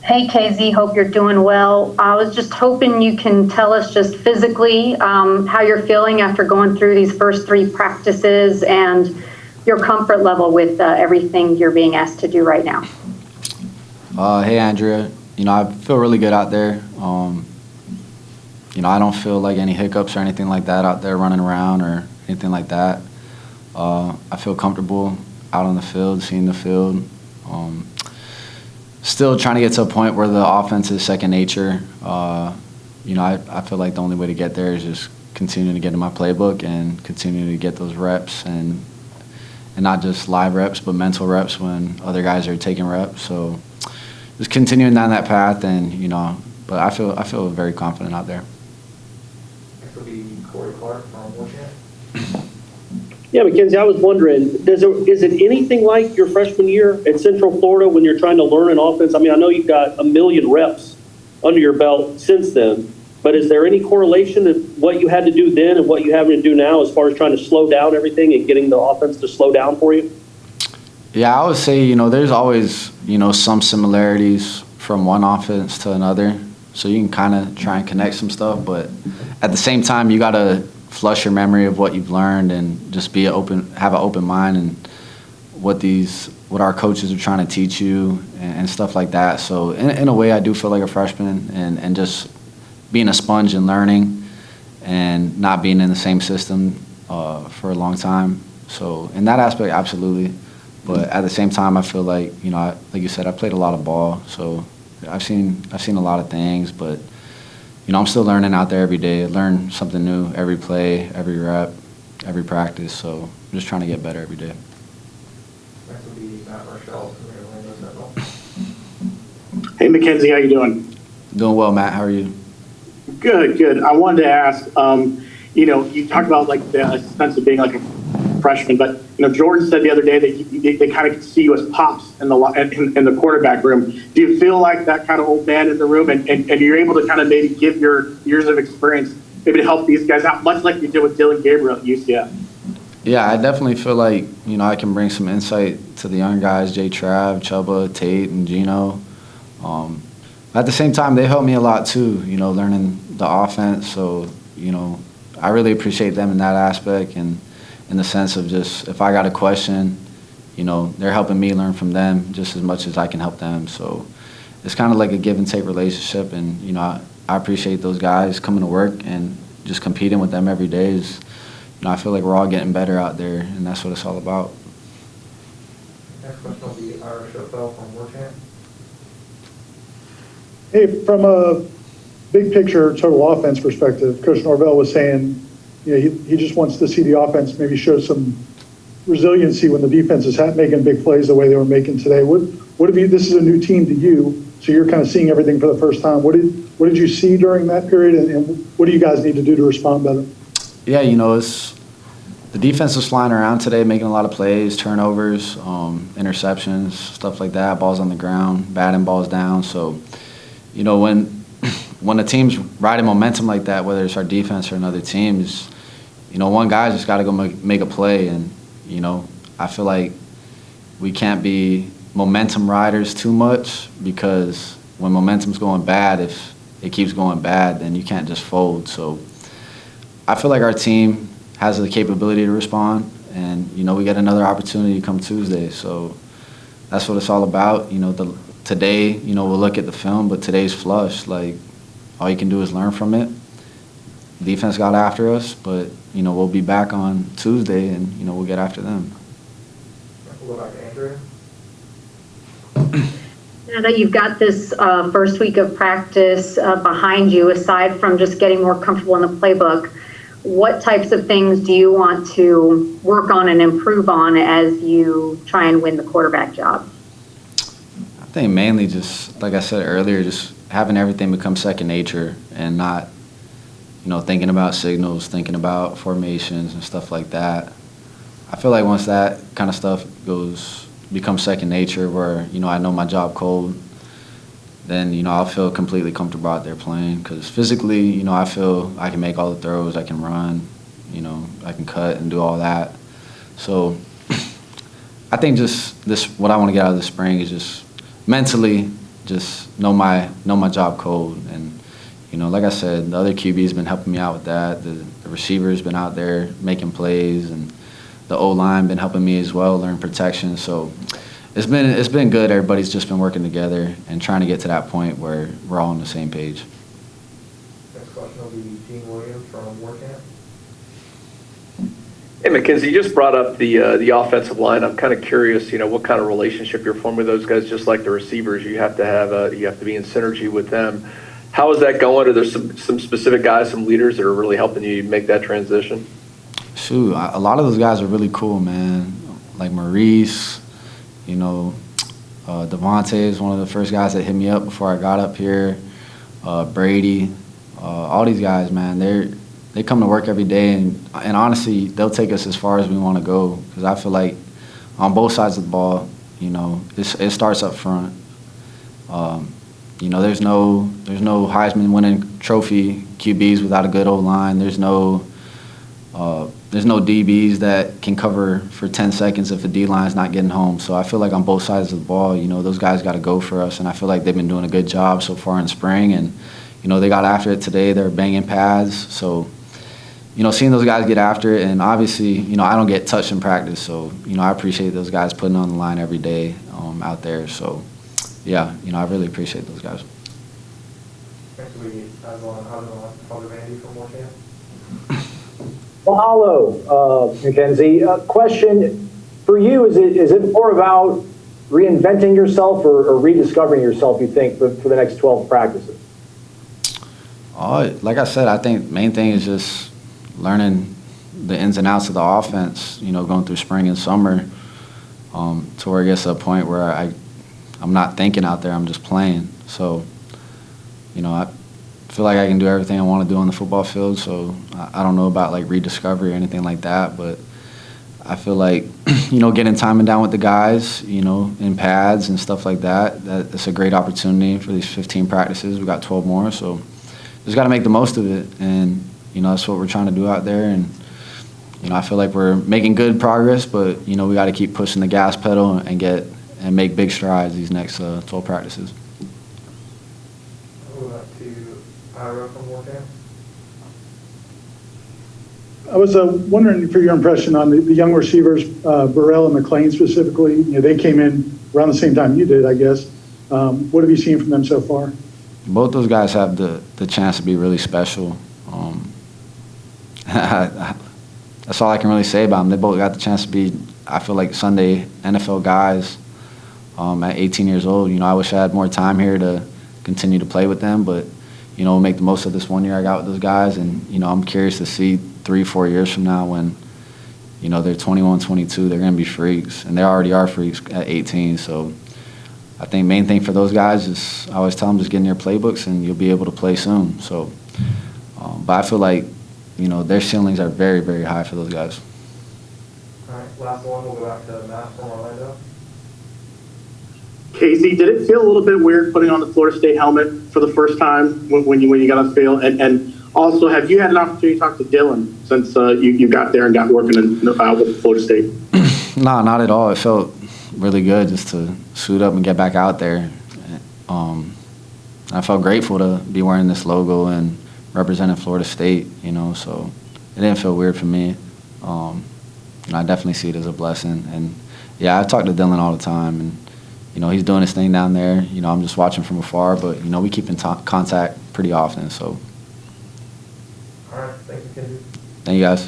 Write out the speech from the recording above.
Hey, KZ, hope you're doing well. I was just hoping you can tell us just physically how you're feeling after going through these first 3 practices and your comfort level with everything you're being asked to do right now. Hey, Andrea. I feel really good out there. I don't feel like any hiccups or anything like that out there running around or anything like that. I feel comfortable out on the field, seeing the field. Still trying to get to a point where the offense is second nature. I feel like the only way to get there is just continuing to get in my playbook and continuing to get those reps and not just live reps, but mental reps when other guys are taking reps. So just continuing down that path, and but I feel very confident out there. Next will be Corey Clark from Warchant. Yeah, McKenzie, I was wondering, is it anything like your freshman year at Central Florida when you're trying to learn an offense? I mean, I know you've got 1 million reps under your belt since then, but is there any correlation to what you had to do then and what you having to do now as far as trying to slow down everything and getting the offense to slow down for you? Yeah, I would say, there's always, some similarities from one offense to another. So you can kind of try and connect some stuff, but at the same time, you got to flush your memory of what you've learned and just have an open mind and what our coaches are trying to teach you and stuff like that. So in a way, I do feel like a freshman and just being a sponge and learning and not being in the same system for a long time. So in that aspect, absolutely. But at the same time, I feel like, like you said, I played a lot of ball. So I've seen a lot of things, but I'm still learning out there every day. I learn something new every play, every rep, every practice. So I'm just trying to get better every day. Next will be Matt Marshall from Orlando Sentinel. Hey, McKenzie, how you doing? Doing well, Matt. How are you? Good, good. I wanted to ask, you talked about like the sense of being like a freshman, but Jordan said the other day that they kind of see you as pops in the quarterback room. Do you feel like that kind of old man in the room, and you're able to kind of maybe give your years of experience maybe to help these guys out, much like you did with Dylan Gabriel at UCF? Yeah, I definitely feel like I can bring some insight to the young guys, Jay Trav, Chuba, Tate, and Gino. At the same time, they helped me a lot too, learning the offense. So, I really appreciate them in that aspect, and in the sense of just if I got a question, they're helping me learn from them just as much as I can help them. So it's kind of like a give and take relationship, and I appreciate those guys coming to work and just competing with them every day. I feel like we're all getting better out there, and that's what it's all about. Next question will be Ira Schofel from Warchant. Hey, from a big picture total offense perspective, Coach Norvell was saying, he just wants to see the offense maybe show some resiliency when the defense is making big plays the way they were making today. What have you? This is a new team to you, so you're kind of seeing everything for the first time. What did you see during that period, and what do you guys need to do to respond better? Yeah, the defense was flying around today, making a lot of plays, turnovers, interceptions, stuff like that, balls on the ground, batting balls down. So, when the team's riding momentum like that, whether it's our defense or another team, one guy just got to go make a play. And, I feel like we can't be momentum riders too much, because when momentum's going bad, if it keeps going bad, then you can't just fold. So I feel like our team has the capability to respond, and, we get another opportunity come Tuesday. So that's what it's all about. Today, we'll look at the film, but today's flush. Like, all you can do is learn from it. Defense got after us, but, we'll be back on Tuesday, and, we'll get after them. We'll go back to Andrea. Now that you've got this first week of practice behind you, aside from just getting more comfortable in the playbook, what types of things do you want to work on and improve on as you try and win the quarterback job? I think mainly just, like I said earlier, just having everything become second nature and not, thinking about signals, thinking about formations and stuff like that. I feel like once that kind of stuff becomes second nature, where, I know my job cold, then, I'll feel completely comfortable out there playing, because physically, I feel I can make all the throws, I can run, I can cut and do all that. So I think just what I want to get out of the spring is just mentally just know my job code. And, you know, like I said, the other QB's been helping me out with that. The receiver's been out there making plays, and the O-line been helping me as well, learn protection. So it's been good. Everybody's just been working together and trying to get to that point where we're all on the same page. Next question will be Gene Williams from Warchant. Hey, McKenzie, you just brought up the offensive line. I'm kind of curious, you know, what kind of relationship you're forming with those guys. Just like the receivers, you have to be in synergy with them. How is that going? Are there some specific guys, some leaders that are really helping you make that transition? Shoot, a lot of those guys are really cool, man. Like Maurice, you know, Devontae is one of the first guys that hit me up before I got up here. Brady, all these guys, man, they come to work every day, and honestly, they'll take us as far as we want to go. Because I feel like on both sides of the ball, you know, it starts up front. You know, there's no Heisman winning trophy QBs without a good O-line. There's no DBs that can cover for 10 seconds if the D-line's not getting home. So I feel like on both sides of the ball, you know, those guys got to go for us. And I feel like they've been doing a good job so far in spring. And, you know, they got after it today. They're banging pads. So, you know, seeing those guys get after it, and obviously, you know, I don't get touched in practice. So, you know, I appreciate those guys putting on the line every day out there. So, yeah, you know, I really appreciate those guys. Next we have Father Vandy from Warchant. Mahalo, McKenzie. Question for you, is it more about reinventing yourself or rediscovering yourself, you think, for the next 12 practices? Like I said, I think main thing is just learning the ins and outs of the offense, you know, going through spring and summer, to where it gets to a point where I'm not thinking out there, I'm just playing. So, you know, I feel like I can do everything I want to do on the football field, so I don't know about like rediscovery or anything like that, but I feel like, you know, getting timing down with the guys, you know, in pads and stuff like that's a great opportunity for these 15 practices. We got 12 more, so just got to make the most of it, and, you know, that's what we're trying to do out there. And, you know, I feel like we're making good progress, but, you know, we got to keep pushing the gas pedal and make big strides these next 12 practices. We'll go back to Ira from Warchant. I was wondering for your impression on the young receivers, Burrell and McLean specifically. You know, they came in around the same time you did, I guess. What have you seen from them so far? Both those guys have the chance to be really special. That's all I can really say about them. They both got the chance to be, I feel like, Sunday NFL guys at 18 years old. You know, I wish I had more time here to continue to play with them, but, you know, we'll make the most of this 1 year I got with those guys. And, you know, I'm curious to see 3-4 years from now when, you know, they're 21, 22, they're going to be freaks. And they already are freaks at 18. So I think main thing for those guys is, I always tell them, just get in your playbooks and you'll be able to play soon. So, but I feel like, you know, their ceilings are very, very high for those guys. All right, last one, we'll go back to Matt from Orlando. Casey, did it feel a little bit weird putting on the Florida State helmet for the first time when you got on the field? And also, have you had an opportunity to talk to Dylan since you got there and got working with Florida State? No, not at all. It felt really good just to suit up and get back out there. I felt grateful to be wearing this logo and representing Florida State, you know, so it didn't feel weird for me. And I definitely see it as a blessing. And, yeah, I talk to Dylan all the time, and, you know, he's doing his thing down there. You know, I'm just watching from afar, but, you know, we keep in contact pretty often, so. All right, thank you, Kenzie. Thank you, guys.